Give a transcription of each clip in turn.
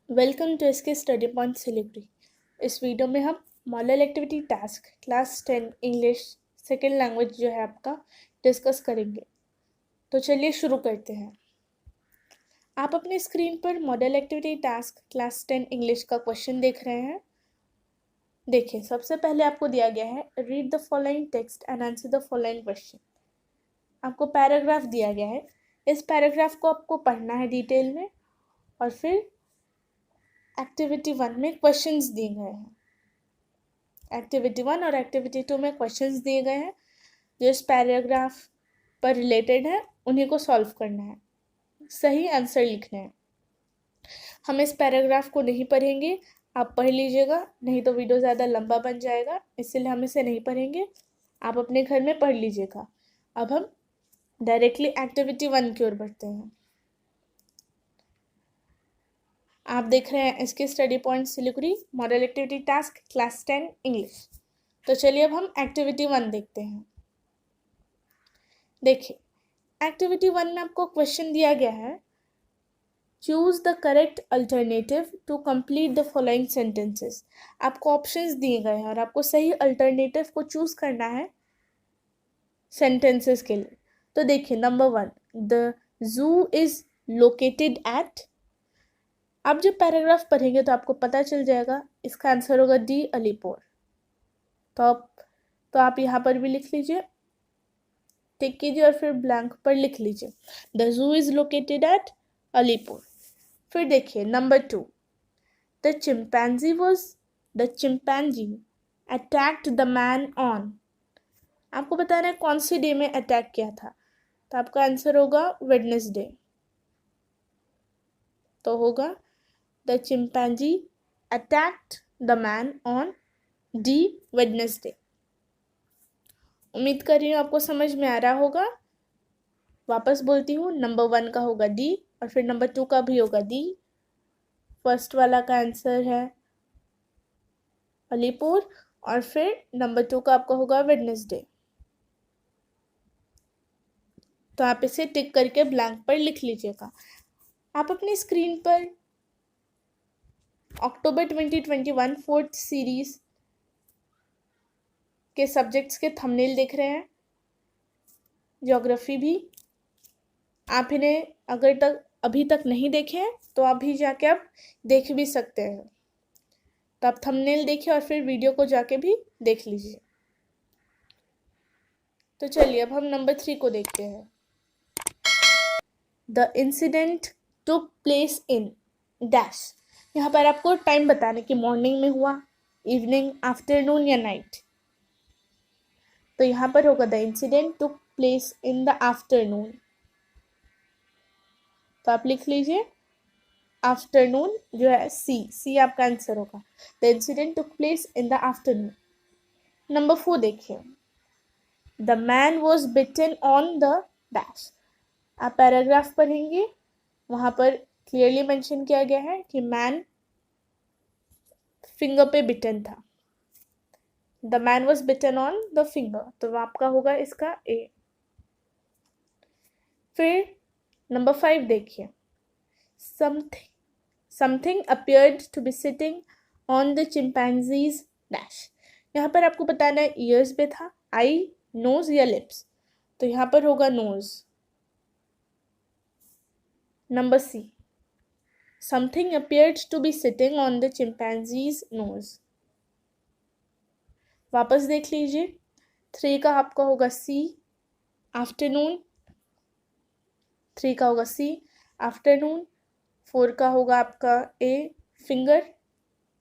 Welcome to SK study point Siliguri. इस video में हम model activity task class 10 English second language जो है आपका डिस्कस करेंगे। तो चलिए शुरू करते हैं। आप अपने स्क्रीन पर model activity task class 10 English का क्वेश्चन देख रहे हैं। देखिए, सबसे पहले आपको दिया गया है read the following text and answer the following question. आपको पैराग्राफ दिया गया है। इस पैराग्राफ को आपको पढ़ना है डिटेल में और फिर एक्टिविटी 1 में क्वेश्चंस दिए गए हैं। एक्टिविटी 1 और एक्टिविटी 2 में क्वेश्चंस दिए गए हैं जो इस पैराग्राफ पर रिलेटेड है, उन्हीं को सॉल्व करना है, सही आंसर लिखना है। हम इस पैराग्राफ को नहीं पढ़ेंगे, आप पढ़ लीजिएगा, नहीं तो वीडियो ज़्यादा लंबा बन जाएगा, इसलिए हम इसे नहीं पढ़ेंगे, आप अपने घर में पढ़ लीजिएगा। अब हम डायरेक्टली एक्टिविटी 1 की ओर बढ़ते हैं। आप देख रहे हैं इसके study point Siliguri model activity task class 10 English. तो चलिए अब हम एक्टिविटी 1 देखते हैं। देखिए, एक्टिविटी 1 में आपको क्वेश्चन दिया गया है, choose the correct alternative to complete the following sentences. आपको ऑप्शंस दिए गए हैं और आपको सही अल्टरनेटिव को चूज करना है सेंटेंसेस के लिए। तो देखिए, number 1, the zoo is located at. आप जब पैराग्राफ पढ़ेंगे तो आपको पता चल जाएगा, इसका आंसर होगा डी, अलीपुर। तो आप यहाँ पर भी लिख लीजिए, टिक कीजिए और फिर ब्लैंक पर लिख लीजिए the zoo is located at Alipur. फिर देखिए number 2, the chimpanzee attacked the man on. आपको बताना है कौन से डे में अटैक किया था, तो आपका आंसर होगा वेडनेसडे। तो होगा The chimpanzee attacked the man on D, Wednesday। उम्मीद कर रही हूँ आपको समझ में आ रहा होगा। वापस बोलती हूँ, नंबर 1 का होगा डी और फिर नंबर 2 का भी होगा डी। फर्स्ट वाला का आंसर है अलीपुर और फिर नंबर 2 का आपका होगा वेडनेसडे। तो आप इसे टिक करके ब्लैंक पर लिख लीजिएगा। आप अपनी स्क्रीन पर अक्टूबर 2021 फोर्थ सीरीज के सब्जेक्ट्स के थंबनेल देख रहे हैं, ज्योग्राफी भी। आप इन्हें अगर अभी तक नहीं देखे हैं तो आप भी जाके आप देख भी सकते हैं। तो आप थंबनेल देखिए और फिर वीडियो को जाके भी देख लीजिए। तो चलिए अब हम नंबर 3 को देखते हैं। The incident took place in dash. यहाँ पर आपको टाइम बताने की मॉर्निंग में हुआ, इवनिंग, आफ्टरनून या नाइट। तो यहाँ पर होगा the incident took place in the afternoon. तो आप लिख लीजिए आफ्टरनून जो है सी आपका आंसर होगा। The incident took place in the afternoon. Number 4 देखिए, the man was bitten on the dash. आप पैराग्राफ पढ़ेंगे, वहां पर क्लियरली मेंशन किया गया है कि मैन फिंगर पे बिटन था। The man was bitten on the finger, तो आपका होगा इसका ए। फिर नंबर 5 देखिए, something appeared to be sitting on the chimpanzee's dash। यहाँ पर आपको बताना है ईयर्स पे था, आई, नोज या लिप्स। तो यहाँ पर होगा nose. Number C, something appeared to be sitting on the chimpanzee's nose। वापस देख लीजिए, 3 का आपका होगा सी, आफ्टरनून। 3 का होगा सी, आफ्टरनून। 4 का होगा आपका ए, फिंगर।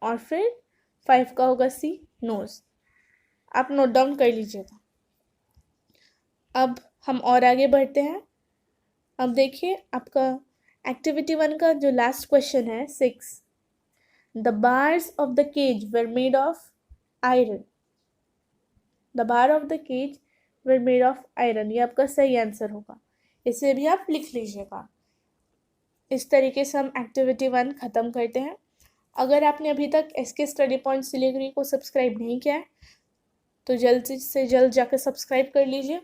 और फिर 5 का होगा सी, नोज। आप नोट डाउन कर लीजिएगा। अब हम और आगे बढ़ते हैं। अब देखिए आपका एक्टिविटी 1 का जो लास्ट क्वेश्चन है 6, the bars of the cage were made of iron. The bar of the cage were made of iron, ये आपका सही आंसर होगा। इसे भी आप लिख लीजिएगा। इस तरीके से हम एक्टिविटी 1 ख़त्म करते हैं। अगर आपने अभी तक एसके स्टडी पॉइंट सिलीगुड़ी को सब्सक्राइब नहीं किया है तो जल्द से जल्द जाकर सब्सक्राइब कर लीजिए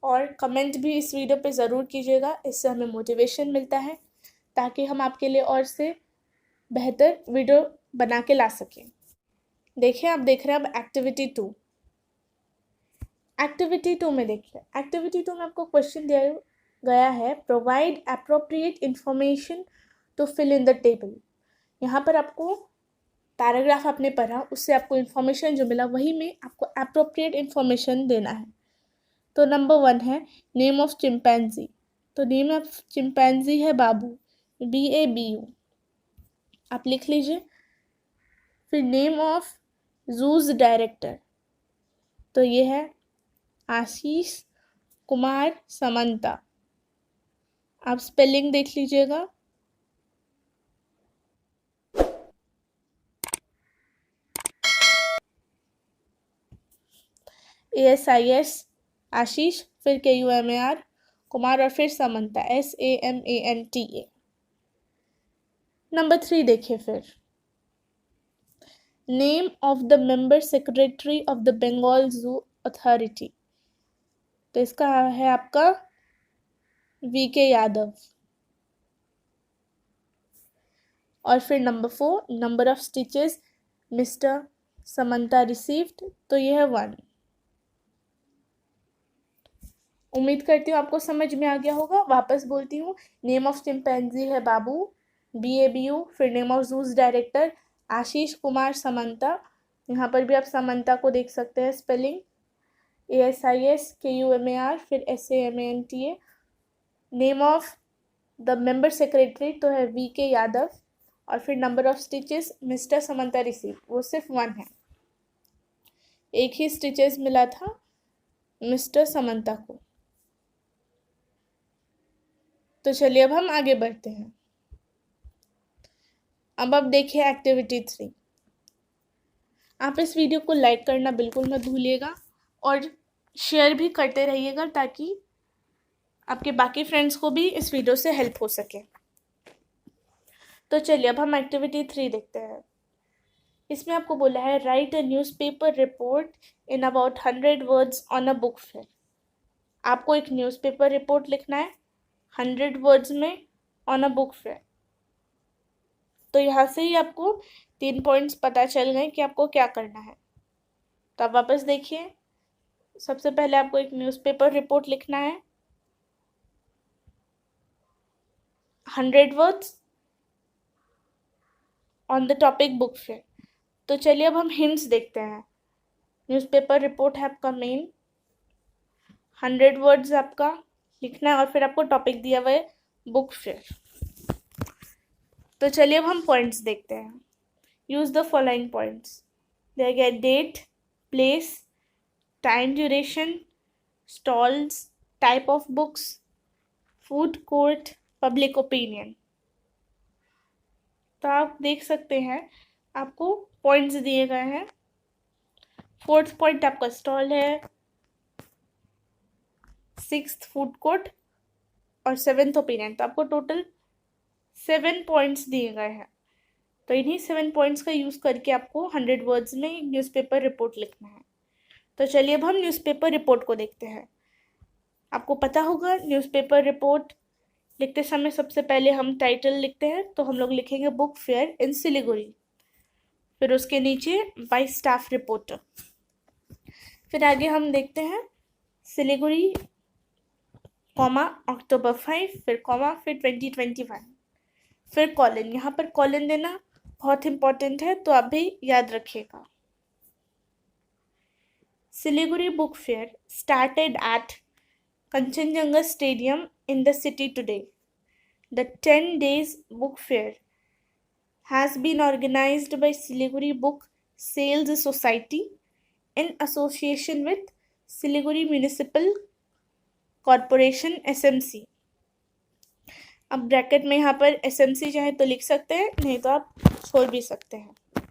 और कमेंट भी इस वीडियो पे ज़रूर कीजिएगा। इससे हमें मोटिवेशन मिलता है ताकि हम आपके लिए और से बेहतर वीडियो बना के ला सकें। देखिए, आप देख रहे हैं अब एक्टिविटी 2। एक्टिविटी 2 में देखिए, एक्टिविटी 2 में आपको क्वेश्चन दिया गया है, provide appropriate information to fill in the table. यहाँ पर आपको पैराग्राफ आपने पढ़ा, उससे आपको इन्फॉर्मेशन जो मिला वही में आपको अप्रोप्रिएट इन्फॉर्मेशन देना है। तो नंबर 1 है नेम ऑफ चिंपैंजी। तो नेम ऑफ चिंपैंजी है बाबू, BABU, आप लिख लीजिए। फिर नेम ऑफ जूज डायरेक्टर, तो ये है आशीष कुमार समंता, आप स्पेलिंग देख लीजिएगा। ASIS आशीष, फिर KUMAR कुमार और फिर समंता SAMANTA। नंबर 3 देखिए, फिर name of the member secretary of the Bengal zoo authority, तो इसका है आपका VK यादव। और फिर number 4 number of stitches mister Samantha received, तो ये है 1। उम्मीद करती हूँ आपको समझ में आ गया होगा। वापस बोलती हूँ, नेम ऑफ चिंपैंजी है बाबू, BABU, फिर name of juice director Ashish Kumar Samantha, यहाँ पर भी आप समंता को देख सकते हैं स्पेलिंग ASIS KUMAR, फिर SAMANTA। Name of the member secretary तो है VK यादव, और फिर number of stitches mister Samantha receive, वो सिर्फ 1 है, एक ही स्टिचेस मिला था मिस्टर समंता को। तो चलिए अब हम आगे बढ़ते हैं। अब आप देखिए एक्टिविटी 3। आप इस वीडियो को लाइक करना बिल्कुल मत भूलिएगा और शेयर भी करते रहिएगा ताकि आपके बाकी फ्रेंड्स को भी इस वीडियो से हेल्प हो सके। तो चलिए अब हम एक्टिविटी 3 देखते हैं। इसमें आपको बोला है right a newspaper report in about 100 words on a book fair. आपको एक न्यूज़पेपर रिपोर्ट लिखना है 100 वर्ड्स में ऑन अ बुक फेयर। तो यहाँ से ही आपको 3 पॉइंट्स पता चल गए कि आपको क्या करना है। तो आप वापस देखिए, सबसे पहले आपको एक न्यूज़पेपर रिपोर्ट लिखना है 100 words on the topic book fair. तो चलिए अब हम हिंट्स देखते हैं। न्यूज़पेपर रिपोर्ट है आपका मेन, 100 वर्ड्स आपका लिखना है और फिर आपको टॉपिक दिया हुआ है बुक फेयर। तो चलिए अब हम पॉइंट्स देखते हैं। यूज द फॉलोइंग पॉइंट्स, दिया गया date, place, time duration, stalls, type of books, food court, public opinion. तो आप देख सकते हैं आपको पॉइंट्स दिए गए हैं। 4th पॉइंट आपका स्टॉल है, 6th फूड कोर्ट और 7th ओपिनियन। तो आपको टोटल 7 पॉइंट्स दिए गए हैं। तो इन्हीं 7 पॉइंट्स का यूज़ करके आपको 100 वर्ड्स में न्यूज़पेपर रिपोर्ट लिखना है। तो चलिए अब हम न्यूज़पेपर रिपोर्ट को देखते हैं। आपको पता होगा न्यूज़पेपर रिपोर्ट लिखते समय सबसे पहले हम टाइटल लिखते हैं, तो हम लोग लिखेंगे बुक फेयर इन सिलीगुड़ी, फिर उसके नीचे बाय स्टाफ रिपोर्टर। फिर आगे हम देखते हैं सिलीगुड़ी कॉमा अक्टूबर 5, फिर कॉमा, फिर 2021, फिर कॉलन। यहाँ पर कॉलन देना बहुत इंपॉर्टेंट है, तो आप भी याद रखिएगा। Siliguri book fair started at Kanchenjunga Stadium in the city today. The 10 days book fair has been organized by Siliguri Book Sales Society in association with Siliguri Municipal Corporation SMC. अब bracket में यहाँ पर SMC चाहे तो लिख सकते हैं, नहीं तो आप छोड़ भी सकते हैं।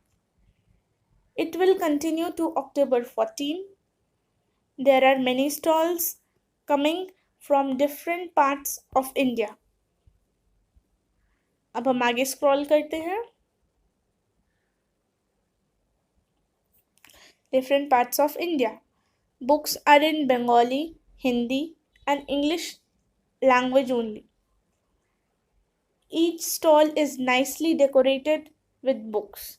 It will continue to October 14. There are many stalls coming from different parts of India. अब हम आगे स्क्रॉल करते हैं। Different parts of India. Books are in Bengali, Hindi and English language only. Each stall is nicely decorated with books.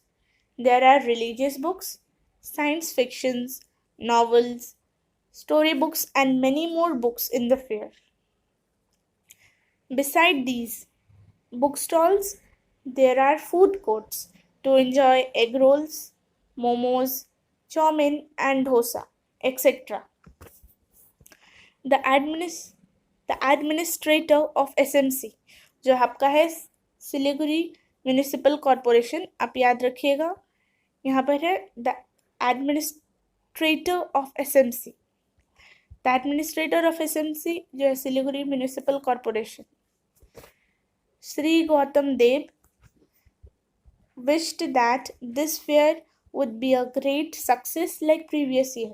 There are religious books, science fictions, novels, storybooks, and many more books in the fair. Beside these bookstalls, there are food courts to enjoy egg rolls, momos, chow mein, and dosa, etc. The administrator of SMC जो आपका है Siliguri municipal corporation, आप याद रखिएगा यहाँ पर है the administrator of SMC. The administrator of SMC जो है Siliguri municipal corporation, Sri Gautam Dev, wished that this fair would be a great success like previous year.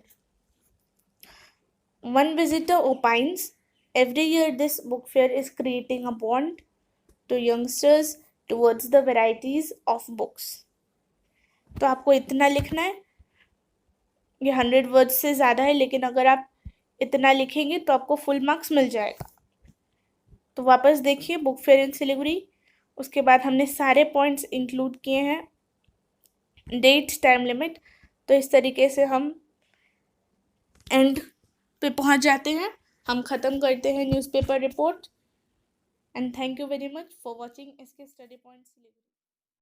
One visitor opines, every year this book fair is creating a bond to youngsters towards the varieties of books. तो आपको इतना लिखना है, ये 100 words से ज़्यादा है, लेकिन अगर आप इतना लिखेंगे तो आपको फुल मार्क्स मिल जाएगा. तो वापस देखिए बुक फेयर इन सिलीगुड़ी. उसके बाद हमने सारे पॉइंट्स इंक्लूड किए हैं, डेट, टाइम लिमिट. तो इस तरीके से हम एंड पे पहुंच जाते हैं, हम ख़त्म करते हैं newspaper report. And thank you very much for watching SK study point Siliguri.